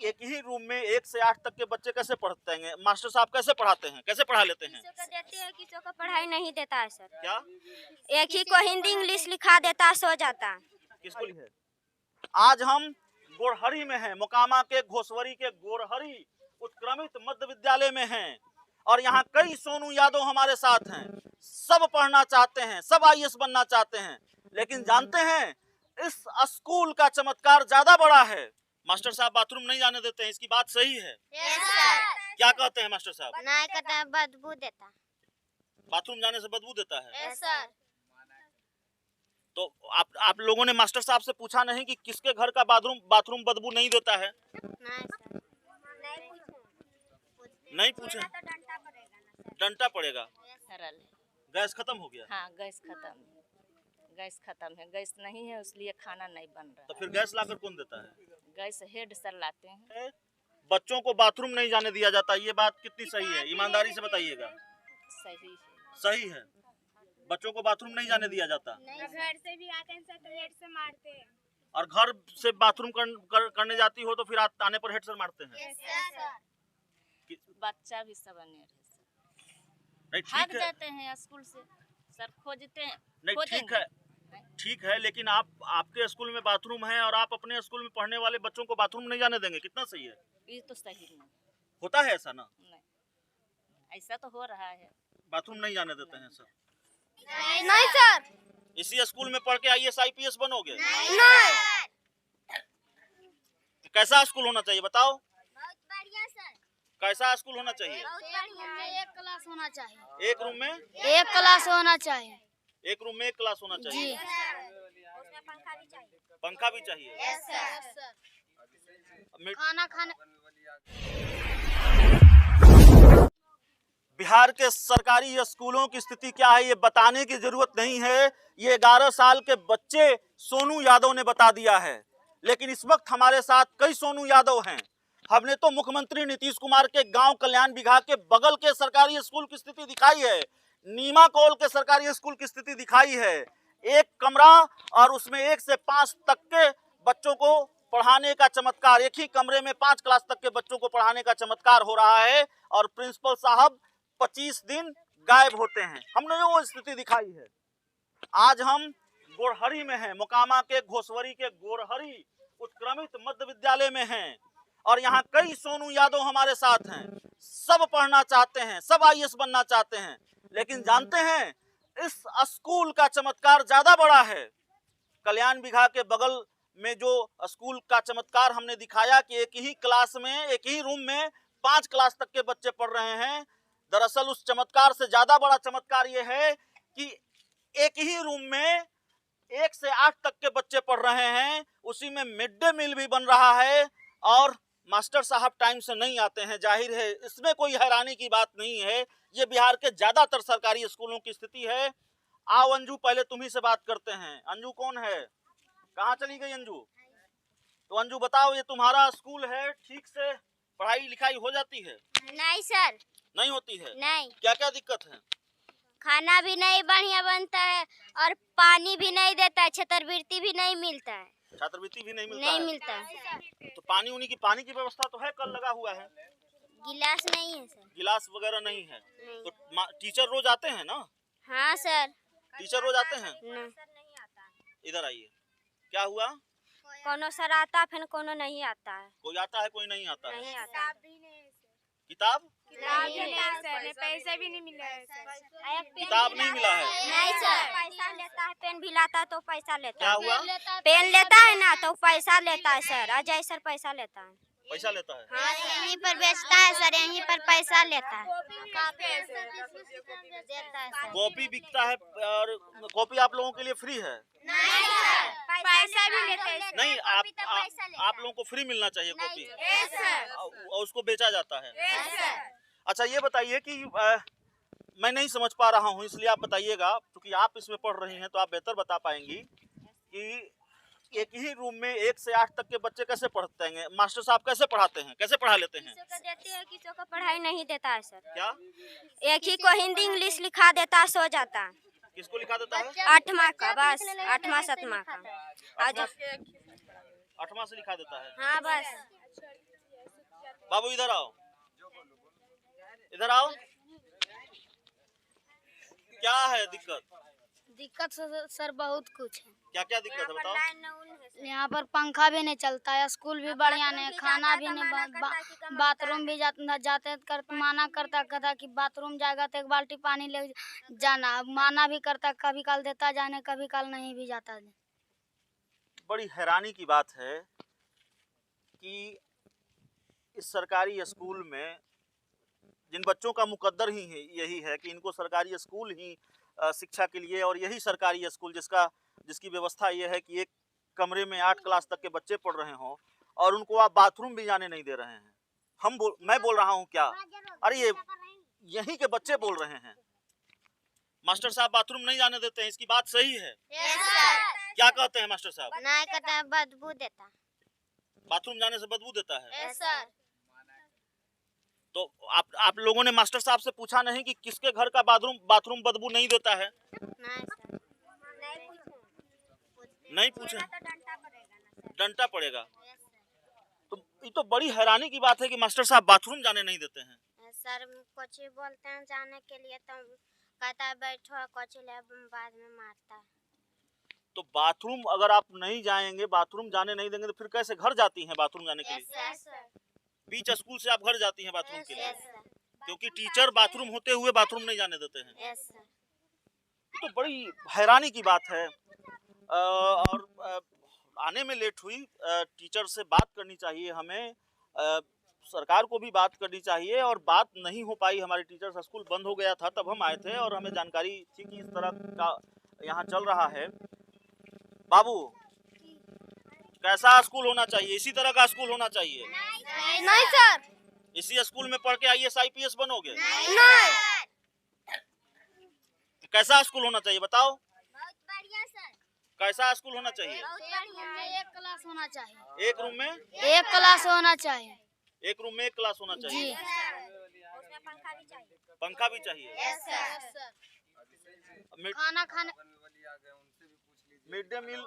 एक ही रूम में 1 से 8 तक के बच्चे कैसे पढ़ते हैं? मास्टर साहब कैसे पढ़ाते हैं, कैसे पढ़ा लेते हैं? किसी को देते हैं, किसी को पढ़ाई नहीं देता है सर। क्या एक ही को हिंदी इंग्लिश लिखा देता है, सो जाता है। किसको लिखे? आज हम गोरहरी में हैं, मोकामा के घोसवरी के गोरहरी उत्क्रमित मध्य विद्यालय में हैं और यहाँ कई सोनू यादव हमारे साथ हैं। सब पढ़ना चाहते हैं, सब आईएएस बनना चाहते हैं, लेकिन जानते हैं इस स्कूल का चमत्कार ज्यादा बड़ा है। मास्टर साहब बाथरूम नहीं जाने देते हैं, इसकी बात सही है? क्या कहते हैं मास्टर साहब? नहीं कहता, बदबू देता। बाथरूम जाने से बदबू देता है? सर। तो आप लोगों ने मास्टर साहब से पूछा नहीं कि किसके घर का बाथरूम बदबू नहीं देता है? नहीं सर, नहीं पूछे? डंटा पड़ेगा। सरल गैस खत्म हो गया? हाँ, गैस खत्म है। गैस नहीं है, इसलिए खाना नहीं बन रहा। तो फिर गैस लाकर कौन देता है? गैस हेड सर लाते हैं। बच्चों को बाथरूम नहीं जाने दिया जाता, ये बात कितनी सही है? ईमानदारी से बताइएगा। सही है। सही है, बच्चों को बाथरूम नहीं जाने दिया जाता। घर से भी आते हैं सर तो हेड से मारते हैं। और घर से बाथरूम करने जाती हो तो फिर आने पर हेड सर मारते हैं? बच्चा भी सब अनेर है। नहीं भाग ठीक है, जाते हैं स्कूल से, सर खोजते हैं। नहीं ठीक है, लेकिन आपके स्कूल में बाथरूम है और आप अपने स्कूल में पढ़ने वाले बच्चों को बाथरूम नहीं जाने देंगे, कितना सही है? ये तो सही नहीं होता है ऐसा ना? नहीं, ऐसा तो हो रहा है। बाथरूम नहीं जाने देते हैं सर? नहीं सर। इसी स्कूल में पढ़ के आईएएस आईपीएस बनोगे? नहीं। कैसा स्कूल होना चाहिए बताओ? बहुत बढ़िया सर। कैसा स्कूल होना चाहिए? बहुत बढ़िया। एक क्लास होना चाहिए। एक रूम में एक क्लास होना चाहिए। एक रूम में एक क्लास होना चाहिए। उसमें पंखा भी चाहिए। पंखा भी चाहिए। Yes sir. मिड- खाना खाने बिहार के सरकारी स्कूलों की स्थिति क्या है ये बताने की जरूरत नहीं है, ये 11 साल के बच्चे सोनू यादव ने बता दिया है। लेकिन इस वक्त हमारे साथ कई सोनू यादव हैं। हमने तो मुख्यमंत्री नीतीश कुमार के गांव कल्याण बिघा के बगल के सरकारी स्कूल की स्थिति दिखाई है, नीमा कौल के सरकारी स्कूल की स्थिति दिखाई है। एक कमरा और उसमें 1 से 5 तक के बच्चों को पढ़ाने का चमत्कार, एक ही कमरे में 5 क्लास तक के बच्चों को पढ़ाने का चमत्कार हो रहा है और प्रिंसिपल साहब 25 दिन गायब होते हैं। हमने वो स्थिति दिखाई है। आज हम गोरहरी में हैं, मोकामा के घोसवरी के गोरहरी उत्क्रमित मध्य विद्यालय में हैं और यहाँ कई सोनू यादव हमारे साथ हैं। सब पढ़ना चाहते हैं, सब आईएएस बनना चाहते हैं, लेकिन जानते हैं इस स्कूल का चमत्कार ज्यादा बड़ा है। कल्याण बिघा के बगल में जो स्कूल का चमत्कार हमने दिखाया कि एक ही क्लास में, एक ही रूम में 5 क्लास तक के बच्चे पढ़ रहे हैं, दरअसल उस चमत्कार से ज्यादा बड़ा चमत्कार यह है कि एक ही रूम में 1 से 8 तक के बच्चे पढ़ रहे हैं, उसी में मिड डे मील भी बन रहा है और मास्टर साहब टाइम से नहीं आते हैं। जाहिर है इसमें कोई हैरानी की बात नहीं है, ये बिहार के ज्यादातर सरकारी स्कूलों की स्थिति है। आओ अंजू, पहले तुम्ही से बात करते हैं। अंजू कौन है? कहाँ चली गई अंजू? तो अंजू बताओ, ये तुम्हारा स्कूल है, ठीक से पढ़ाई लिखाई हो जाती है? नहीं सर। नहीं होती है? नहीं। क्या क्या दिक्कत है? खाना भी नहीं बढ़िया बनता है और पानी भी नहीं देता है, छात्रवृत्ति भी नहीं मिलता है। छात्रवृत्ति भी नहीं नहीं है? मिलता है। तो पानी की व्यवस्था तो है, कल लगा हुआ है। गिलास नहीं है सर। गिलास वगैरह नहीं है? नहीं। तो टीचर रोज आते हैं ना? हाँ सर। टीचर रोज आते हैं? नहीं। इधर आइए। क्या हुआ? कोनो सर आता है, फिर कोनो नहीं आता है। कोई आता है, कोई नहीं आता है। नहीं आता है। किताब पैसे भी नहीं मिला है सर। किताब नहीं मिला है? नहीं सर। पैसा लेता है, पेन भी लाता है तो पैसा लेता क्या है। हुआ? पेन लेता है ना तो पैसा लेता है सर। अजय सर पैसा लेता है। पैसा लेता है? हाँ, यहीं पर बेचता है सर, यहीं पर पैसा लेता है। कॉपी बिकता है और कॉपी आप लोगों के लिए फ्री है? पैसा भी लेते हैं। नहीं, आप लोगों को फ्री मिलना चाहिए कॉपी, और उसको बेचा जाता है। अच्छा ये बताइए कि मैं नहीं समझ पा रहा हूँ, इसलिए आप बताइएगा, क्योंकि आप इसमें पढ़ रही हैं तो आप बेहतर बता पाएंगी कि एक ही रूम में 1 से 8 तक के बच्चे कैसे पढ़ते हैं? मास्टर साहब कैसे पढ़ाते हैं, कैसे पढ़ा लेते हैं? किसी को देते हैं, किसी को पढ़ाई नहीं देता है सर। क्या एक ही को हिंदी इंग्लिश लिखा देता है, सो जाता है। किसको लिखा देता है? 8वां का, बस 8वां 7वां का। 8वां से लिखा देता है? हाँ बस। बाबू इधर आओ, इधर आओ। क्या है दिक्कत? दिक्कत सर बहुत कुछ है। क्या क्या दिक्कत है बताओ। यहाँ पर पंखा भी नहीं चलता है, स्कूल भी बढ़िया नहीं, खाना भी नहीं, बाथरूम भी जाते कर माना करता कि बाथरूम जाएगा तो एक बाल्टी पानी ले जाना, माना भी करता, कभी काल देता जाने, कभी काल नहीं भी जाता। बड़ी हैरानी की बात है कि इस सरकारी स्कूल में जिन बच्चों का मुकद्दर ही है यही है कि इनको सरकारी स्कूल ही शिक्षा के लिए, और यही सरकारी स्कूल जिसकी व्यवस्था ये है कि एक कमरे में 8 क्लास तक के बच्चे पढ़ रहे हों और उनको आप बाथरूम भी जाने नहीं दे रहे हैं। मैं बोल रहा हूँ क्या? अरे ये यहीं के बच्चे बोल रहे हैं मास्टर साहब बाथरूम नहीं जाने देते हैं, इसकी बात सही है? क्या कहते हैं मास्टर साहब? नहीं कहता, बदबू देता, बाथरूम जाने से बदबू देता है। सर। तो आप लोगों ने मास्टर साहब से पूछा नहीं कि किसके घर का बाथरूम बदबू नहीं देता है? नहीं सर, नहीं पूछे, डंटा पड़ेगा। तो ये तो बड़ी हैरानी की बात है कि मास्टर साहब बाथरूम जाने नहीं देते हैं। सर कुछ बोलते हैं जाने के लिए तो कहता है बैठो, कुछ बाद में मारता है। तो बाथरूम अगर आप नहीं जाएंगे, बाथरूम जाने नहीं देंगे तो फिर कैसे घर जाती हैं बाथरूम जाने के लिए? बीच स्कूल से आप घर जाती हैं बाथरूम के लिए, क्योंकि टीचर बाथरूम होते हुए बाथरूम नहीं जाने देते हैं। तो बड़ी हैरानी की बात है। और आने में लेट हुई, टीचर से बात करनी चाहिए हमें, सरकार को भी बात करनी चाहिए, और बात नहीं हो पाई। हमारे टीचर्स स्कूल बंद हो गया था तब हम आए थे और हमें जानकारी थी कि इस तरह का यहाँ चल रहा है। बाबू, कैसा स्कूल होना चाहिए? इसी तरह का स्कूल होना चाहिए? नहीं सर, इसी स्कूल में पढ़ के IAS IPS बनोगे? नहीं। कैसा स्कूल होना चाहिए बताओ? बहुत बढ़िया सर। कैसा स्कूल होना चाहिए? बहुत बढ़िया। एक क्लास होना चाहिए, एक रूम में एक क्लास होना चाहिए। एक रूम में एक क्लास होना चाहिए। जी। उसमें पंखा भी चाहिए। पंखा भी चाहिए। Yes sir. मिड खाना खाने, day meal,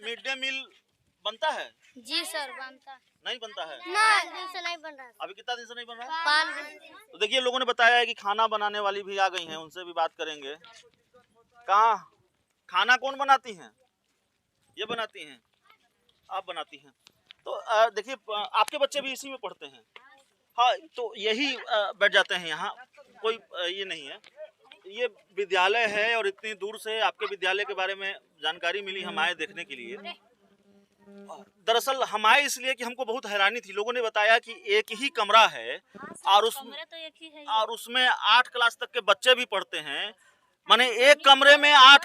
mid day meal बनता है? जी सर बनता। नहीं बनता है? नहीं, दिन से नहीं बन रहा। अभी कितना दिन से नहीं बन रहा है? 5 दिन। तो देखिए, लोगों ने बताया है कि खाना बनाने वाली भी आ गई हैं, उनसे भी बात करेंगे। कहाँ खाना कौन बनाती हैं? ये बनाती हैं, आप बनाती हैं। तो देखिए, आपके बच्चे भी इसी में पढ़ते हैं? हाँ, तो यही बैठ जाते हैं यहाँ, कोई ये नहीं है। ये विद्यालय है और इतनी दूर से आपके विद्यालय के बारे में जानकारी मिली, हम आए देखने के लिए। दरअसल हम आए इसलिए कि हमको बहुत हैरानी थी। लोगों ने बताया कि एक ही कमरा है और उसमें 8 क्लास तक के बच्चे भी पढ़ते हैं। माने एक कमरे में 8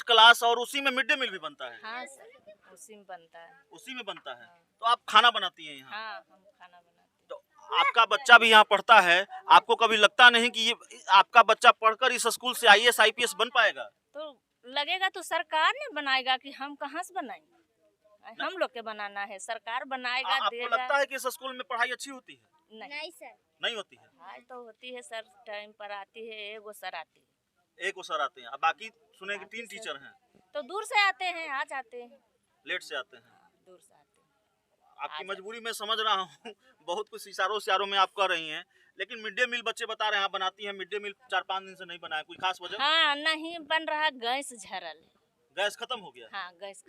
क्लास और उसी में मिड डे मील भी बनता है। हाँ सर, उसी में बनता है। उसी में बनता है। तो आप खाना बनाती हैं यहाँ? हाँ, हम खाना बनाते हैं। तो आपका बच्चा भी यहाँ पढ़ता है, आपको कभी लगता नहीं कि ये आपका बच्चा पढ़कर इस स्कूल से IAS IPS बन पाएगा? तो लगेगा तो सरकार ने बनाएगा कि हम कहाँ से बनाएंगे? हम लोग के बनाना है, सरकार बनाएगा, आपको देगा। लगता है कि इस स्कूल में पढ़ाई अच्छी होती है? नहीं सर, नहीं होती है। पढ़ाई तो होती है सर, टाइम पर आती है, एगो सर आती है। एक वो सर आते हैं, अब बाकी सुने कि 3 टीचर हैं। तो दूर से आते हैं, आ जाते हैं। लेट से आते हैं। दूर से आते हैं। आपकी मजबूरी मैं समझ रहा हूँ। बहुत कुछ इशारों में आप कर रही हैं, लेकिन मिड डे मील बच्चे बता रहे हैं आप बनाती हैं। मिड डे मील 4-5 दिन से नहीं बना है, कोई खास वजह? हाँ, नहीं बन रहा, गैस झरल है। गैस खत्म हो गया? हाँ, गैस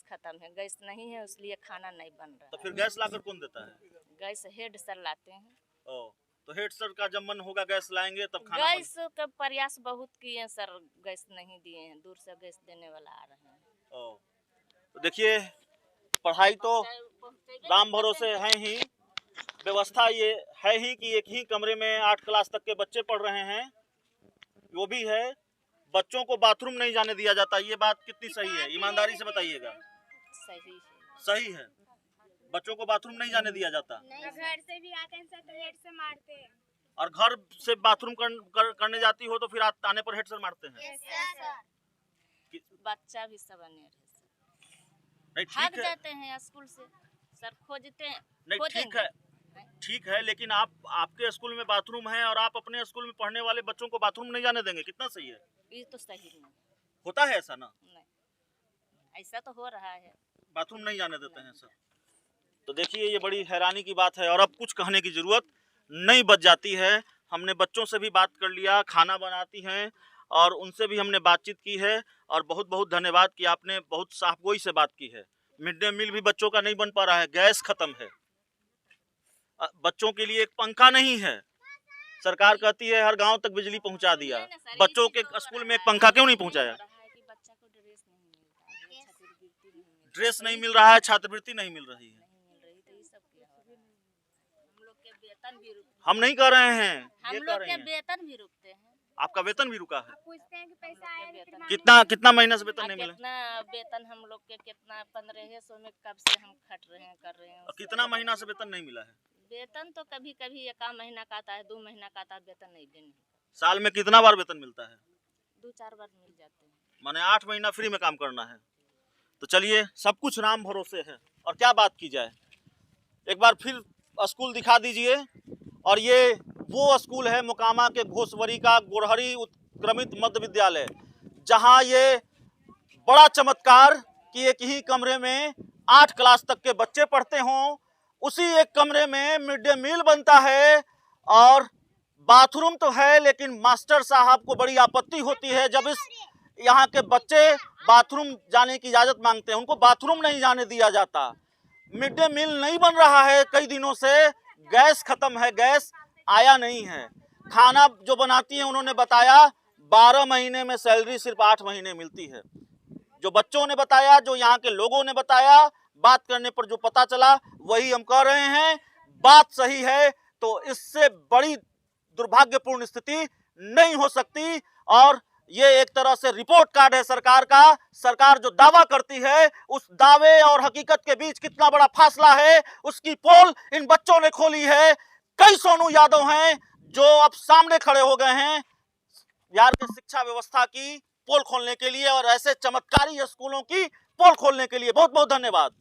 खत्म है, गैस नहीं है, इसलिए खाना नहीं बन रहा। तो फिर गैस लाकर कौन देता है? गैस हेड सर लाते हैं। ओ, तो हेड सर का जब मन होगा गैस लाएंगे तब खाना गैस का प्रयास बहुत किए सर, गैस नहीं दिए हैं, दूर से गैस देने वाला आ रहे हैं। ओ, तो देखिए, पढ़ाई तो राम भरोसे है ही, व्यवस्था ये है ही कि एक ही कमरे में 8 क्लास तक के बच्चे पढ़ रहे हैं। वो भी है, बच्चों को बाथरूम नहीं जाने दिया जाता। ये बात कितनी सही है? ईमानदारी से बताइएगा। सही है। सही है, बच्चों को बाथरूम नहीं जाने दिया जाता। घर से भी आते हैं सर तो हेड से मारते हैं। और घर से बाथरूम करने जाती हो तो फिर आने पर हेड सर मारते हैं? बच्चा भी सब अनेर है सर, नहीं भाग ठीक है, जाते हैं स्कूल से सर, खोजते हैं। नहीं ठीक है, लेकिन आपके स्कूल में बाथरूम है और आप अपने स्कूल में पढ़ने वाले बच्चों को बाथरूम नहीं जाने देंगे, कितना सही है? ये तो सही नहीं होता है ऐसा ना? नहीं, ऐसा तो हो रहा है। बाथरूम नहीं जाने देते हैं सर। तो देखिए ये बड़ी हैरानी की बात है और अब कुछ कहने की जरूरत नहीं बच जाती है। हमने बच्चों से भी बात कर लिया, खाना बनाती हैं और उनसे भी हमने बातचीत की है और बहुत बहुत धन्यवाद कि आपने बहुत साफगोई से बात की है। मिड डे मील भी बच्चों का नहीं बन पा रहा है, गैस खत्म है, बच्चों के लिए एक पंखा नहीं है। सरकार कहती है हर गांव तक बिजली पहुंचा दिया, बच्चों के स्कूल में एक पंखा क्यों नहीं पहुंचाया? ड्रेस नहीं मिल रहा है, छात्रवृत्ति नहीं मिल रही है। हम नहीं कर रहे हैं, हम ये लोग कर के रहे हैं। वेतन भी रुकते हैं। आपका वेतन भी रुका है? पूछते हैं कि पैसा आया नहीं, फिर कितना कितना महीना से वेतन नहीं मिला? कितना वेतन हम लोग के कितना 1500 में कब से हम खट रहे हैं, कर रहे हैं। और कितना महीना से वेतन नहीं मिला है? वेतन तो कभी कभी 1 महीना का आता है, 2 महीना का आता है, वेतन नहीं देने। साल में कितना बार वेतन मिलता है? 2-4 बार मिल जाते हैं। माने 8 महीना फ्री में काम करना है। तो चलिए सब कुछ राम भरोसे है और क्या बात की जाए। एक बार फिर स्कूल दिखा दीजिए। और ये वो स्कूल है मोकामा के घोसवरी का गोरहरी उत्क्रमित मध्य विद्यालय, जहां ये बड़ा चमत्कार कि एक ही कमरे में 8 क्लास तक के बच्चे पढ़ते हों, उसी एक कमरे में मिड डे मील बनता है और बाथरूम तो है, लेकिन मास्टर साहब को बड़ी आपत्ति होती है जब इस यहाँ के बच्चे बाथरूम जाने की इजाज़त मांगते हैं, उनको बाथरूम नहीं जाने दिया जाता। मिड डे मील नहीं बन रहा है कई दिनों से, गैस खत्म है, गैस आया नहीं है। खाना जो बनाती हैं उन्होंने बताया 12 महीने में सैलरी सिर्फ 8 महीने मिलती है। जो बच्चों ने बताया, जो यहाँ के लोगों ने बताया, बात करने पर जो पता चला वही हम कह रहे हैं। बात सही है तो इससे बड़ी दुर्भाग्यपूर्ण स्थिति नहीं हो सकती और ये एक तरह से रिपोर्ट कार्ड है सरकार का। सरकार जो दावा करती है उस दावे और हकीकत के बीच कितना बड़ा फासला है, उसकी पोल इन बच्चों ने खोली है। कई सोनू यादव हैं जो अब सामने खड़े हो गए हैं बिहार की शिक्षा व्यवस्था की पोल खोलने के लिए और ऐसे चमत्कारी स्कूलों की पोल खोलने के लिए। बहुत बहुत धन्यवाद।